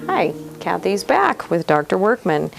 Hi, Kathy's back with Dr. Workman.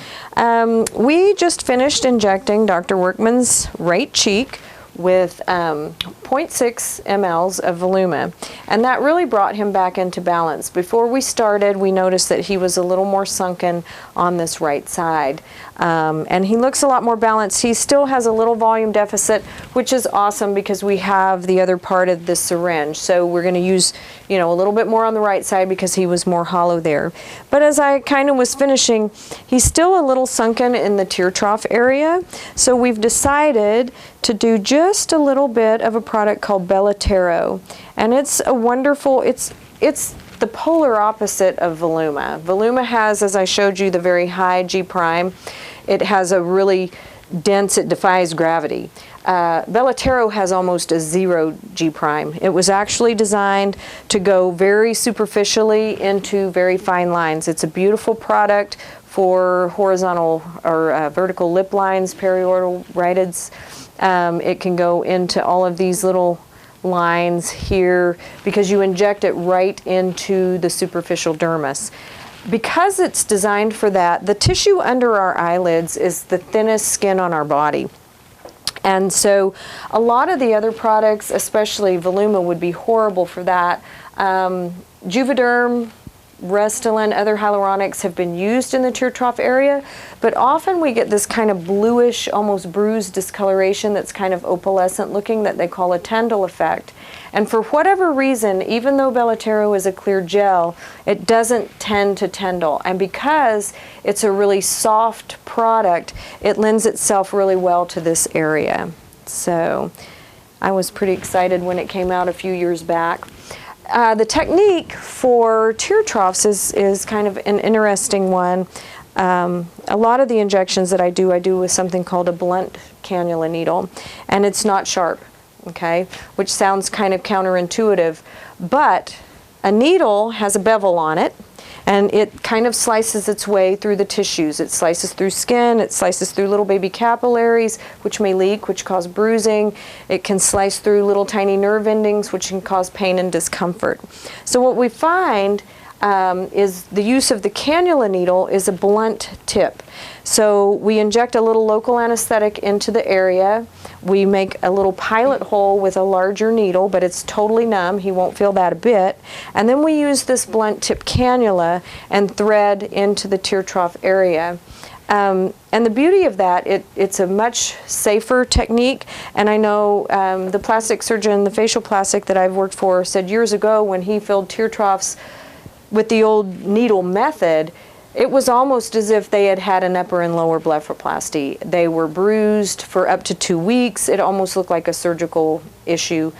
We just finished injecting Dr. Workman's right cheek with 0.6 mLs of Voluma, and that really brought him back into balance. Before we started, we noticed that he was a little more sunken on this right side, and he looks a lot more balanced. He still has a little volume deficit, which is awesome because we have the other part of the syringe, so we're going to use, you know, a little bit more on the right side because he was more hollow there. But as I kind of was finishing, he's still a little sunken in the tear trough area, so we've decided to do just a little bit of a product called Belotero, and it's a wonderful, it's the polar opposite of Voluma. Voluma has, as I showed you, the very high G prime. It has a really dense, it defies gravity. Belotero has almost a 0 G prime. It was actually designed to go very superficially into very fine lines. It's a beautiful product for horizontal or vertical lip lines, periorbital rhytids. It can go into all of these little lines here because you inject it right into the superficial dermis. Because it's designed for that, the tissue under our eyelids is the thinnest skin on our body. And so a lot of the other products, especially Voluma, would be horrible for that. Juvederm, Restylane, other hyaluronics have been used in the tear trough area, but often we get this kind of bluish, almost bruised discoloration that's kind of opalescent looking that they call a Tyndall effect. And for whatever reason, even though Belotero is a clear gel, it doesn't tend to Tyndall. And because it's a really soft product, it lends itself really well to this area. So I was pretty excited when it came out a few years back. The technique for tear troughs is kind of an interesting one. A lot of the injections that I do with something called a blunt cannula needle, and it's not sharp, okay, which sounds kind of counterintuitive, but a needle has a bevel on it, and it kind of slices its way through the tissues. It slices through skin, it slices through little baby capillaries, which may leak, which cause bruising. It can slice through little tiny nerve endings, which can cause pain and discomfort. So what we find is the use of the cannula needle is a blunt tip. So we inject a little local anesthetic into the area. We make a little pilot hole with a larger needle, but it's totally numb. He won't feel that a bit. And then we use this blunt tip cannula and thread into the tear trough area. And the beauty of that, it's a much safer technique. And I know the plastic surgeon, the facial plastic that I've worked for, said years ago when he filled tear troughs with the old needle method, it was almost as if they had had an upper and lower blepharoplasty. They were bruised for up to 2 weeks. It almost looked like a surgical issue.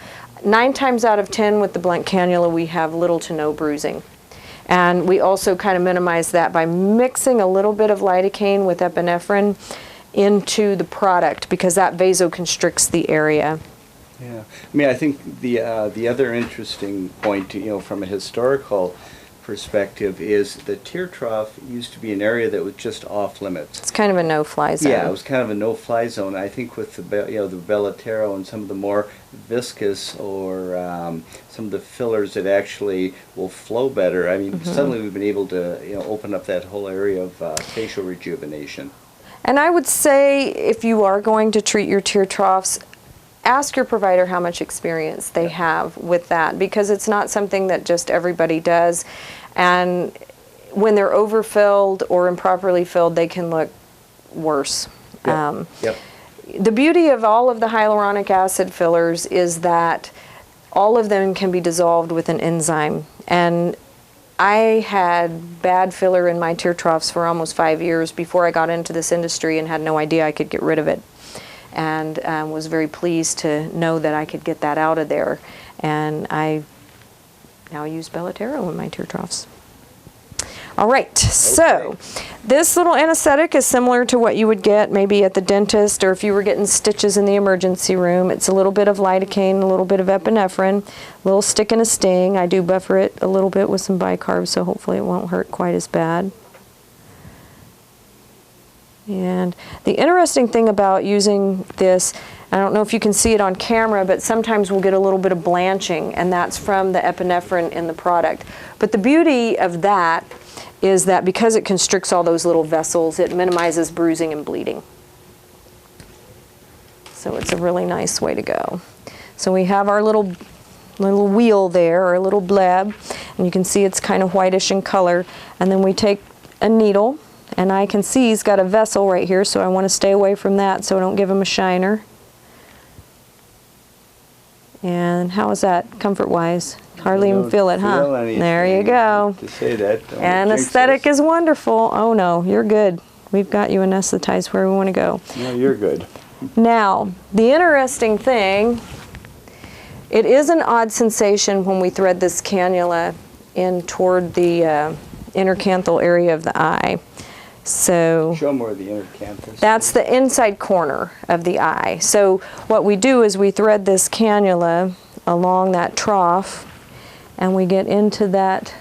9 times out of 10 with the blunt cannula, we have little to no bruising. And we also kind of minimize that by mixing a little bit of lidocaine with epinephrine into the product because that vasoconstricts the area. Yeah, I mean, I think the other interesting point, you know, from a historical perspective is the tear trough used to be an area that was just off limits. It's kind of a no-fly zone. Yeah, it was kind of a no-fly zone. I think with the the Belotero and some of the more viscous or some of the fillers that actually will flow better. I mean, suddenly we've been able to open up that whole area of facial rejuvenation. And I would say if you are going to treat your tear troughs, ask your provider how much experience they have with that, because it's not something that just everybody does. And when they're overfilled or improperly filled, they can look worse. The beauty of all of the hyaluronic acid fillers is that all of them can be dissolved with an enzyme. And I had bad filler in my tear troughs for almost 5 years before I got into this industry and had no idea I could get rid of it. And was very pleased to know that I could get that out of there. And I now use Belotero in my tear troughs. All right, so this little anesthetic is similar to what you would get maybe at the dentist or if you were getting stitches in the emergency room. It's a little bit of lidocaine, a little bit of epinephrine, a little stick and a sting. I do buffer it a little bit with some bicarb, so hopefully it won't hurt quite as bad. And the interesting thing about using this, I don't know if you can see it on camera, but sometimes we'll get a little bit of blanching, and that's from the epinephrine in the product. But the beauty of that is that because it constricts all those little vessels, it minimizes bruising and bleeding. So it's a really nice way to go. So we have our little wheel there, or a little bleb, and you can see it's kind of whitish in color. And then we take a needle, and I can see he's got a vessel right here, so I want to stay away from that so I don't give him a shiner. And how is that comfort-wise? Hardly even feel it, huh? There you go. To say that. Anesthetic is wonderful. Oh no, you're good. We've got you anesthetized where we want to go. No, you're good. Now, the interesting thing, it is an odd sensation when we thread this cannula in toward the intercanthal area of the eye. So Show more of the inner canthus. that's the inside corner of the eye. So what we do is we thread this cannula along that trough, and we get into that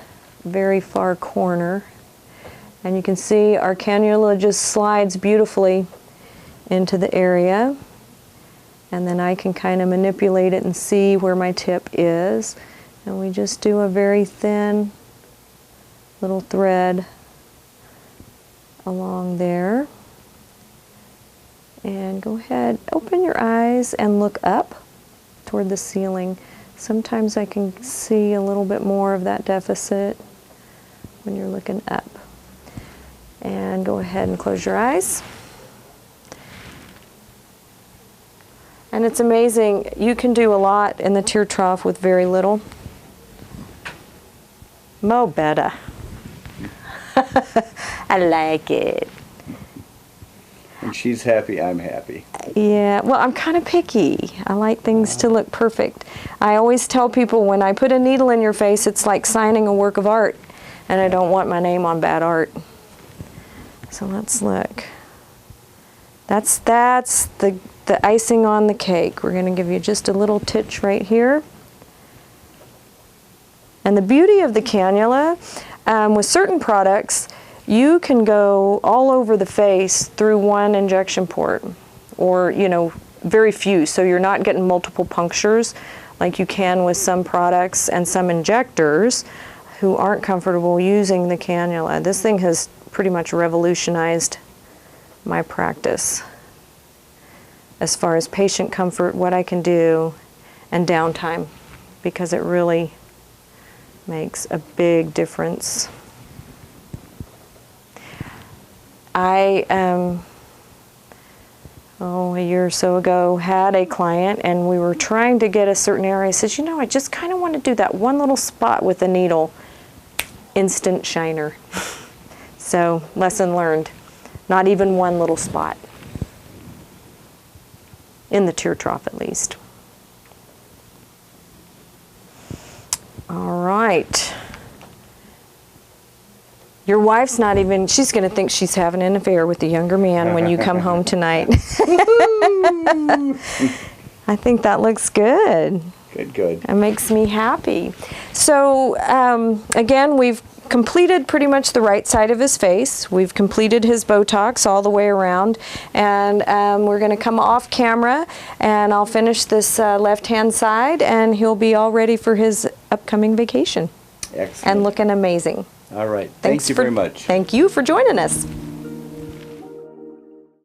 very far corner. And you can see our cannula just slides beautifully into the area. And then I can kind of manipulate it and see where my tip is. And we just do a very thin little thread along there. And go ahead, open your eyes and look up toward the ceiling. Sometimes I can see a little bit more of that deficit when you're looking up. And go ahead and close your eyes. And it's amazing, you can do a lot in the tear trough with very little. Mo better. I like it. When she's happy, I'm happy. Yeah, well, I'm kind of picky. I like things to look perfect. I always tell people when I put a needle in your face, it's like signing a work of art, and I don't want my name on bad art. So let's look. That's the icing on the cake. We're going to give you just a little titch right here. And the beauty of the cannula, with certain products, you can go all over the face through one injection port, or, you know, very few, so you're not getting multiple punctures like you can with some products and some injectors who aren't comfortable using the cannula. This thing has pretty much revolutionized my practice as far as patient comfort, what I can do, and downtime, because it really makes a big difference. I, a year or so ago, had a client, and we were trying to get a certain area. I said, you know, I just kind of want to do that one little spot with the needle. Instant shiner. So, lesson learned. Not even one little spot. In the tear trough, at least. All right. Your wife's not even, she's going to think she's having an affair with the younger man when you come home tonight. I think that looks good. Good. It makes me happy. So, again, we've completed pretty much the right side of his face. We've completed his Botox all the way around, and we're going to come off camera, and I'll finish this left-hand side, and he'll be all ready for his upcoming vacation. Excellent. And looking amazing. All right. Thank you very much. Thank you for joining us.